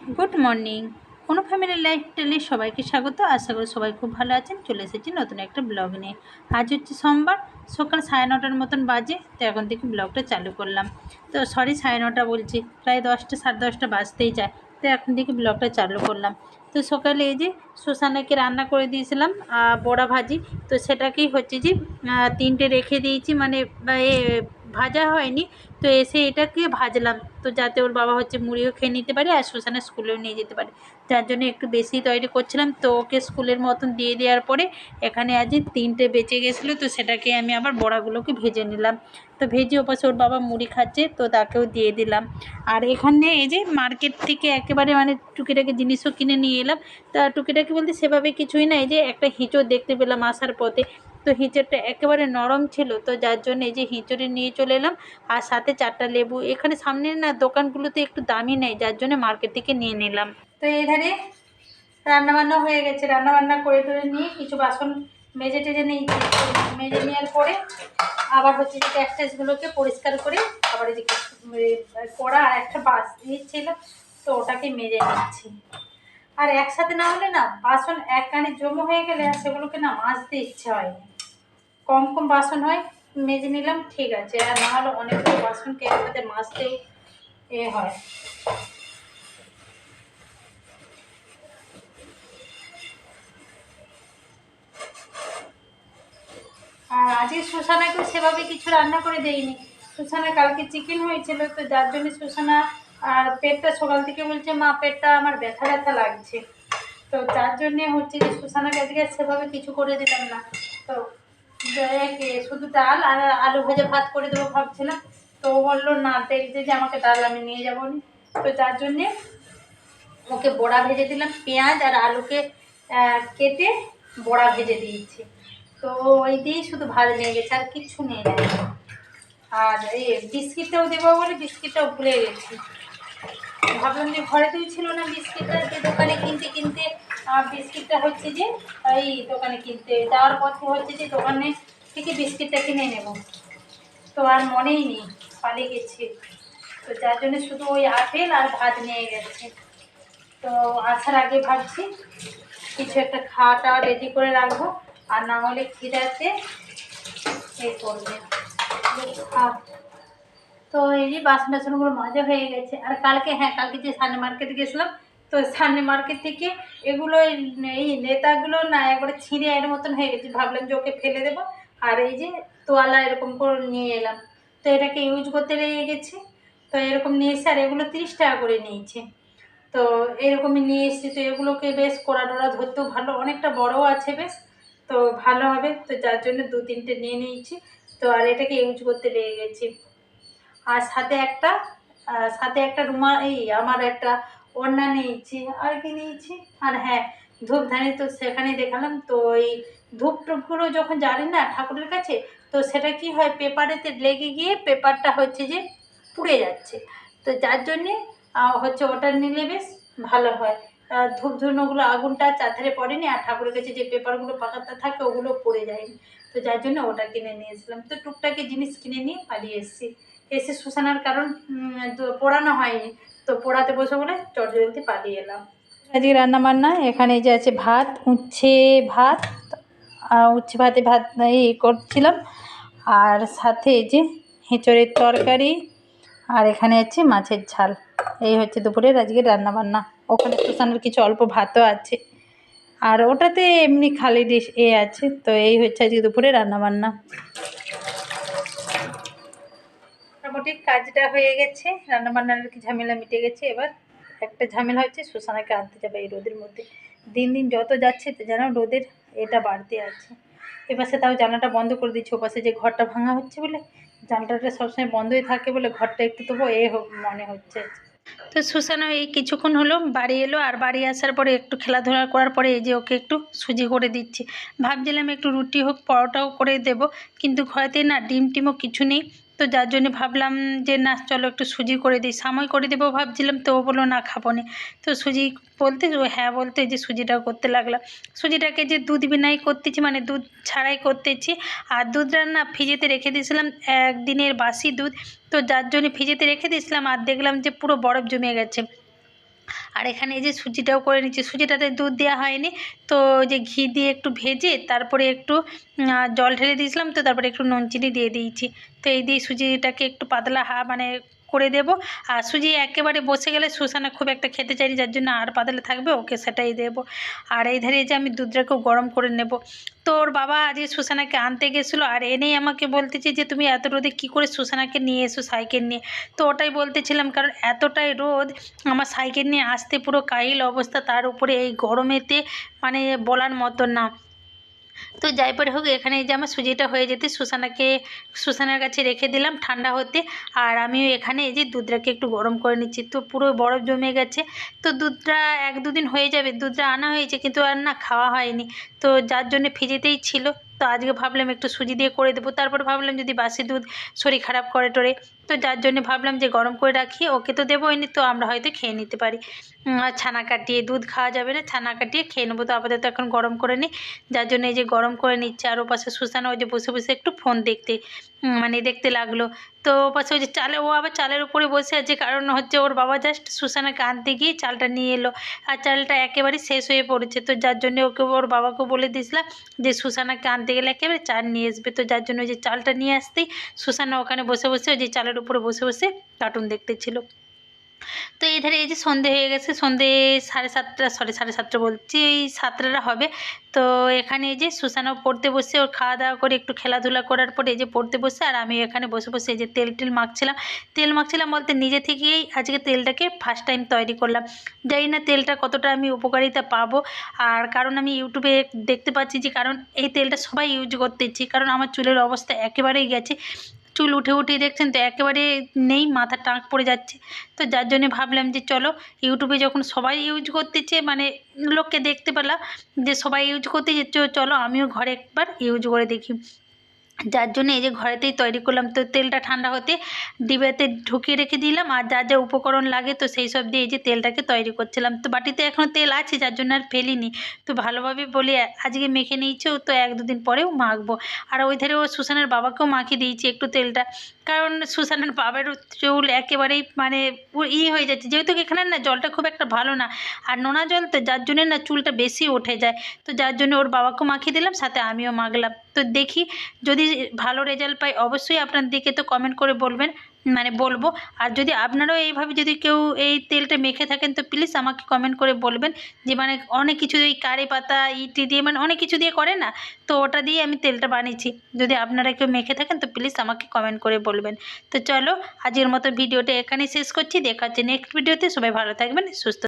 Good morning. কোনো family লাইফস্টাইলে সবাইকে স্বাগত। আশা করি সবাই খুব ভালো আছেন। চলে এসেছি নতুন একটা ব্লগ নিয়ে। আজ হচ্ছে সোমবার, সকাল 9:30 মতন বাজে। তো এখন থেকে ব্লগটা চালু করলাম। তো সরি, 9:30 বলছি, প্রায় 10টা 10:30 বাজতেই যায়। তো এখন থেকে ব্লগটা চালু করলাম। তো সকালে এই যে সুসানাকে রান্না করে দিয়েছিলাম বড়া ভাজি। তো সেটাকেই হচ্ছে যে 3টে রেখে দিয়েছি, মানে ভাজা হয়নি। তো এসে এটাকে ভাজলাম, তো যাতে ওর বাবা হচ্ছে মুড়িও খেয়ে নিতে পারে আর সুসানা স্কুলেও নিয়ে যেতে পারে। যার জন্য একটু বেশি তৈরি করছিলাম। তো ওকে স্কুলের মতন দিয়ে দেওয়ার পরে এখানে আজ 3টে বেঁচে গেছিলো, তো সেটাকে আমি আবার বড়াগুলোকে ভেজে নিলাম। তো ভেজে ওপাশে ওর বাবা মুড়ি খাচ্ছে, তো তাকেও দিয়ে দিলাম। আর এখানে এই যে মার্কেট থেকে একেবারে মানে টুকিটাকি জিনিসও কিনে নিয়ে এলাম। তা টুকিটাকি বলতে সেভাবে কিছুই না, এই যে একটা হিঁচড় দেখতে পেলাম আসার পথে। তো হিঁচড়টা একেবারে নরম ছিল, তো যার জন্য এই যে হিঁচড়ে নিয়ে চলে এলাম। আর সাথে 4টা লেবু। এখানে সামনের না দোকানগুলোতে একটু দামই নেই, যার জন্য মার্কেট থেকে নিয়ে নিলাম। তো এধারে রান্নাবান্না হয়ে গেছে। রান্নাবান্না করে টরে নিয়ে কিছু বাসন মেজে টেজে নিয়েছি। মেজে নেওয়ার পরে আবার হচ্ছে যে ট্যাক্সগুলোকে পরিষ্কার করে আবার এদিকে কড়া আর একটা বাস ছিল, তো ওটাকে মেজে নিচ্ছি। আর একসাথে না হলে না বাসন এক কানে জমা হয়ে গেলে আর সেগুলোকে না মাজতে ইচ্ছে হয়। কম কম বাসন হয়, মেজে নিলাম, ঠিক আছে। আর না হলে অনেকগুলো বাসনকে একসাথে মাজতেই হয়। আর আজকে সুসানাকেও সেভাবে কিছু রান্না করে দেয়নি। সুসানা কালকে চিকেন হয়েছিল, তো যার জন্য সুসানা আর পেটটা সকাল থেকে বলছে মা পেটটা আমার ব্যথা ব্যথা লাগছে। তো যার জন্যে হচ্ছে যে সুসানাকে আজকে সেভাবে কিছু করে দিলাম না। তো শুধু ডাল আর আলু ভেজে ভাত করে দেবো ভাবছিলাম। তো ও বললো না, তেল যে আমাকে ডাল আমি নিয়ে যাবো না। তো যার জন্যে ওকে বড়া ভেজে দিলাম, পেঁয়াজ আর আলুকে কেটে বড়া ভেজে দিয়েছি। তো ওই দিয়েই শুধু ভাত নিয়ে গেছে, আর কিচ্ছু নিয়ে নেয়। আর এই বিস্কিটটাও দেবো বলে বিস্কিটটাও ভুলে গেছি। ভাবলাম যে ঘরেতেই ছিল না বিস্কিটটা, যে দোকানে কিনতে কিনতে বিস্কিটটা হচ্ছে যে এই দোকানে কিনতে যাওয়ার পথে হচ্ছে যে দোকানে থেকে বিস্কিটটা কিনে নেব। তো আর মনেই নেই, পালিয়ে গেছি। তো যার জন্য শুধু ওই আপেল আর ভাত নিয়ে গেছে। তো আসার আগে ভাবছি কিছু একটা খাওয়াটা রেডি করে রাখবো, আর না হলে খিদাতে এই করবে। তো এই যে বাসন টাসনগুলো মাজা হয়ে গেছে। আর কালকে যে সানডে মার্কেটে গেছিলাম, তো সানডে মার্কেট থেকে এগুলো এই নেতাগুলো না একবারে ছিঁড়ে এর মতন হয়ে গেছে। ভাবলাম যে ওকে ফেলে দেবো। আর এই যে তোয়ালা এরকম করে নিয়ে এলাম, তো এটাকে ইউজ করতে লেগে গেছি। তো এরকম নিয়ে এসে আর এগুলো 30 টাকা করে নিয়েছে। তো এরকমই নিয়ে এসেছি। তো এগুলোকে বেশ কোড়া টোড়া ধরতেও ভালো, অনেকটা বড়ও আছে বেশ, তো ভালো হবে। তো যার জন্য 2-3টে নিয়ে নিয়েছি। তো আর এটাকে ইউজ করতে লেগে গেছি। আর সাথে একটা রুমা এই আমার একটা ওড়না নিয়েছি। আর কি নিয়েছি, আর হ্যাঁ ধূপধানি, তো সেখানে দেখালাম। তো এই ধূপ টুপগুলো যখন জ্বালি না ঠাকুরের কাছে, তো সেটা কি হয় পেপারেতে লেগে গিয়ে পেপারটা হচ্ছে যে পুড়ে যাচ্ছে। তো যার জন্যে হচ্ছে ওটা নিলে বেশ ভালো হয়। ধূপ ধুনোগুলো আগুনটা চারধারে পড়েনি, আর ঠাকুরের কাছে যে পেপারগুলো পাকাতে থাকে ওগুলো পড়ে যায়নি। তো যার জন্য ওটা কিনে নিয়ে এসেছিলাম। তো টুকটাকি জিনিস কিনে নিয়ে পালিয়ে এসেছি। এসে শুষানোর কারণ পোড়ানো হয়নি, তো পোড়াতে বসে বলে চটজলদি পালিয়ে এলাম। আজকে রান্নাবান্না এখানে যে আছে ভাত, ভাত, ভাতে করছিলাম। আর সাথে এই যে এঁচড়ের তরকারি, আর এখানে আছে মাছের ঝাল। এই হচ্ছে দুপুরের আজকে রান্নাবান্না। ওখানে শুষানোর কিছু অল্প ভাতও আছে, আর ওটাতে এমনি খালি ডিশ আছে। তো এই হচ্ছে আজকে দুপুরে রান্নাবান্না। মোটামুটি কাজটা হয়ে গেছে, রান্নাবান্নার কি ঝামেলা মিটে গেছে। এবার একটা ঝামেলা হচ্ছে সুসানাকে আনতে যাবে এই রোদের মধ্যে। দিন দিন যত যাচ্ছে তো যেন রোদের এটা বাড়তে আছে। এপাশে তাও জানলাটা বন্ধ করে দিচ্ছি, ওপাশে যে ঘরটা ভাঙা হচ্ছে বলে জানলাটা সবসময় বন্ধই থাকে বলে ঘরটা একটু তবু মনে হচ্ছে। তো সুসানা এই কিছুক্ষণ হলো বাড়ি এলো, আর বাড়ি আসার পরে একটু খেলাধুলা করার পরে এই যে ওকে একটু সুজি করে দিচ্ছি। ভাবছিলাম একটু রুটি হোক পরোটাও করে দেব, কিন্তু ঘরেতে না ডিম টিমও কিছু নেই। তো যার জন্য ভাবলাম যে না চলো একটু সুজি করে দিই, সাময় করে দেবো ভাবছিলাম। তো ও বললো না খাবো না। তো সুজি বলতে ও হ্যাঁ বলতে যে সুজিটাও করতে লাগলাম। সুজিটাকে যে দুধ বিনাই করতেছি, মানে দুধ ছাড়াই করতেছি। আর দুধটা না ফ্রিজেতে রেখে দিয়েছিলাম, একদিনের বাসি দুধ। তো যার জন্য ফ্রিজেতে রেখে দিয়েছিলাম, আর দেখলাম যে পুরো বরফ জমে গেছে। আর এখানে এই যে সুজিটাও করে নিচ্ছি, সুজিটাতে দুধ দেওয়া হয়নি, তো যে ঘি দিয়ে একটু ভেজে তারপরে একটু জল ঢেলে দিয়েছিলাম, তো তারপরে একটু নুন চিনি দিয়ে দিয়েছি। তো এই দিয়ে সুজিটাকে একটু পাতলা মানে করে দেব। আর সুজি একেবারে বসে গেলে সুসানা খুব একটা খেতে চাইনি, যার জন্য আর পাতলা থাকবে ওকে সেটাই দেবো। আর এই ধারে যে আমি দুধটাকেও গরম করে নেব। তো ওর বাবা আজকে সুসানাকে আনতে গেছিলো, আর এনেই আমাকে বলতেছে যে তুমি এত রোদে কী করে সুসানাকে নিয়ে এসো সাইকেল নিয়ে। তো ওটাই বলতেছিলাম, কারণ এতটাই রোদ, আমার সাইকেল নিয়ে আসতে পুরো কাহিল অবস্থা, তার উপরে এই গরমেতে মানে বলার মতো না। তো যাই পরে হোক, এখানে যে আমার সুজিটা হয়ে যেতে সুসানার কাছে রেখে দিলাম ঠান্ডা হতে। আর আমিও এখানে এই যে দুধটাকে একটু গরম করে নিচ্ছি, তো পুরো বরফ জমে গেছে। তো দুধটা 1-2 দিন হয়ে যাবে, দুধটা আনা হয়েছে কিন্তু আর না খাওয়া হয়নি, তো যার জন্য ফ্রিজেতেই ছিল। তো আজকে ভাবলাম একটু সুজি দিয়ে করে দেবো, তারপর ভাবলাম যদি বাসি দুধ শরীর খারাপ করে টোরে, তো যার জন্য ভাবলাম যে গরম করে রাখি, ওকে তো দেবোই নি, তো আমরা হয়তো খেয়ে নিতে পারি। আর ছানা কাটিয়ে দুধ খাওয়া যাবে না, ছানা কাটিয়ে খেয়ে নেবো। তো আপাতত এখন গরম করে নিই, যার জন্য এই যে গরম করে নিচ্ছে। আর ওপাশে সুসানা ওই যে বসে বসে একটু ফোন দেখতে লাগলো। তো ওপাশে ওই যে ও আবার চালের উপরে বসে আছে, কারণ হচ্ছে ওর বাবা জাস্ট সুসানাকে আনতে গিয়ে চালটা নিয়ে এলো, আর চালটা একেবারে শেষ হয়ে পড়েছে। তো যার জন্য ওর বাবাকে বলে দিয়েছিলাম যে সুসানাকে আনতে গেলে একেবারে চাল নিয়ে আসবে। তো যার জন্য ওই যে চালটা নিয়ে আসতেই সুসানা ওখানে বসে বসে ওই যে চালের উপরে বসে বসে কার্টুন দেখতেছিল। তো এধারে এই যে সন্ধে হয়ে গেছে, সন্ধে 7:30 বলছি, এই 7টা হবে। তো এখানে এই যে সুসানাও পড়তে বসে, ওর খাওয়া দাওয়া করে একটু খেলাধুলা করার পরে এই যে পড়তে বসে, আর আমি এখানে বসে বসে এই যে তেল মাখছিলাম বলতে নিজে থেকেই আজকে তেলটাকে ফার্স্ট টাইম তৈরি করলাম। জানি না তেলটা কতটা আমি উপকারিতা পাবো, আর কারণ আমি ইউটিউবে দেখতে পাচ্ছি যে কারণ এই তেলটা সবাই ইউজ করতেছি, কারণ আমার চুলের অবস্থা একেবারেই গেছে, চুল উঠে দেখছেন তো একেবারে নেই, মাথা টাক পড়ে যাচ্ছে। তো যার জন্য ভাবলাম যে চলো ইউটিউবে যখন সবাই ইউজ করতেছে, মানে লোককে দেখতে পেলাম যে সবাই ইউজ করতেছে, চলো আমিও ঘরে একবার ইউজ করে দেখি। যার জন্য এই যে ঘরেতেই তৈরি করলাম। তো তেলটা ঠান্ডা হতে ডিবাতে ঢুকিয়ে রেখে দিলাম, আর যা উপকরণ লাগে তো সেই সব দিয়ে এই যে তেলটাকে তৈরি করছিলাম। তো বাটিতে এখনও তেল আছে, যার জন্য আর ফেলিনি। তো ভালোভাবে বলে আজকে মেখে নিয়েছি, তো 1-2 দিন পরেও মাখবো। আর ওই ধারে ও সুসানের বাবাকেও মাখিয়ে দিয়েছি একটু তেলটা, কারণ সুসানের বাবার চুল একেবারেই মানে হয়ে যাচ্ছে, যেহেতু এখানে না জলটা খুব একটা ভালো না, আর নোনা জল, তো যার জন্যে না চুলটা বেশি উঠে যায়। তো যার জন্য ওর বাবাকেও মাখিয়ে দিলাম, সাথে আমিও মাখলাম। তো দেখি যদি ভালো রেজাল্ট পাই অবশ্যই আপনাদেরকে তো কমেন্ট করে বলবেন, মানে বলবো। আর যদি আপনারাও এইভাবে যদি কেউ এই তেলটা মেখে থাকেন তো প্লিজ আমাকে কমেন্ট করে বলবেন, যে মানে অনেক কিছু ওই কারি পাতা ইটি দিয়ে মানে অনেক কিছু দিয়ে করে না, তো ওটা দিয়ে আমি তেলটা বানিয়েছি। যদি আপনারা কেউ মেখে থাকেন তো প্লিজ আমাকে কমেন্ট করে বলবেন। তো চলো আজকের মতো ভিডিওটা এখানেই শেষ করছি, দেখা হচ্ছে নেক্সট ভিডিওতে। সবাই ভালো থাকবেন, সুস্থ